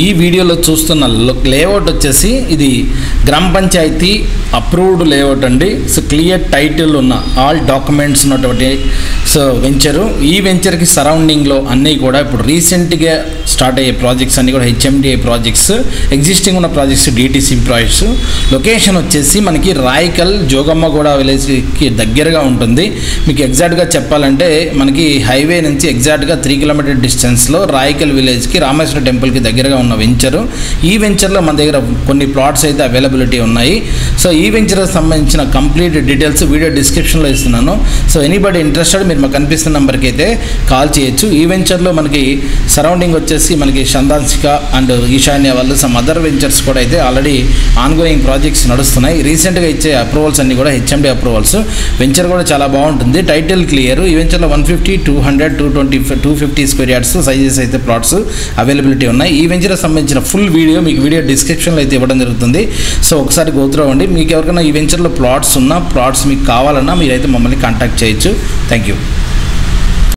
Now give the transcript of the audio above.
ఈ వీడియోలో చూస్తున్న లేఅవుట్ వచ్చేసి ఇది గ్రామ పంచాయతీ అప్రూవ్డ్ లేఅవుట్ అండి. సో క్లియర్ టైటిల్ ఉన్న ఆల్ డాక్యుమెంట్స్ ఉన్నటువంటి వెంచరు. ఈ వెంచర్కి సరౌండింగ్లో అన్నీ కూడా ఇప్పుడు రీసెంట్గా స్టార్ట్ అయ్యే ప్రాజెక్ట్స్ అన్నీ కూడా హెచ్ఎండిఏ ప్రాజెక్ట్స్, ఎగ్జిస్టింగ్ ఉన్న ప్రాజెక్ట్స్ డిటిసి ప్రాజెక్ట్స్. లొకేషన్ వచ్చేసి మనకి రాయకల్ జోగమ్మగూడ విలేజ్కి దగ్గరగా ఉంటుంది. మీకు ఎగ్జాక్ట్గా చెప్పాలంటే మనకి హైవే నుంచి ఎగ్జాక్ట్గా 3 కిలోమీటర్ డిస్టెన్స్లో రాయకల్ విలేజ్కి రామేశ్వర టెంపుల్కి దగ్గరగా ఉన్న వెంచరు. ఈ వెంచర్లో మన దగ్గర కొన్ని ప్లాట్స్ అయితే అవైలబిలిటీ ఉన్నాయి. సో ఈ వెంచర్కి సంబంధించిన కంప్లీట్ డీటెయిల్స్ వీడియో డిస్క్రిప్షన్లో ఇస్తున్నాను. సో ఎనీబడి ఇంట్రెస్టెడ్ మీరు మాకు కనిపిస్తున్న నెంబర్కి అయితే కాల్ చేయొచ్చు. ఈ వెంచర్లో మనకి సరౌండింగ్ వచ్చేసి మనకి చందాన్సిక అండ్ ఈశాన్య వాళ్ళు సమ్ అదర్ వెంచర్స్ కూడా అయితే ఆల్రెడీ ఆన్గోయింగ్ ప్రాజెక్ట్స్ నడుస్తున్నాయి. రీసెంట్గా ఇచ్చే అప్రూవల్స్ అన్నీ కూడా హెచ్ఎండి అప్రూవల్స్. వెంచర్ కూడా చాలా బాగుంటుంది, టైటిల్ క్లియర్. ఈ వెంచర్లో 150, 200, 220, 250 స్క్వేర్ యార్డ్స్ సైజెస్ అయితే ప్లాట్స్ అవైలబిలిటీ ఉన్నాయి. ఈ వెంచర్కి సంబంధించిన ఫుల్ వీడియో మీకు వీడియో డిస్క్రిప్షన్లో అయితే ఇవ్వడం జరుగుతుంది. సో ఒకసారి గోత్రూ అవ్వండి. మీకు ఎవరికైనా ఈ వెంచర్లో ప్లాట్స్ ఉన్నా, ప్లాట్స్ మీకు కావాలన్నా మీరైతే మమ్మల్ని కాంటాక్ట్ చేయొచ్చు. Thank you.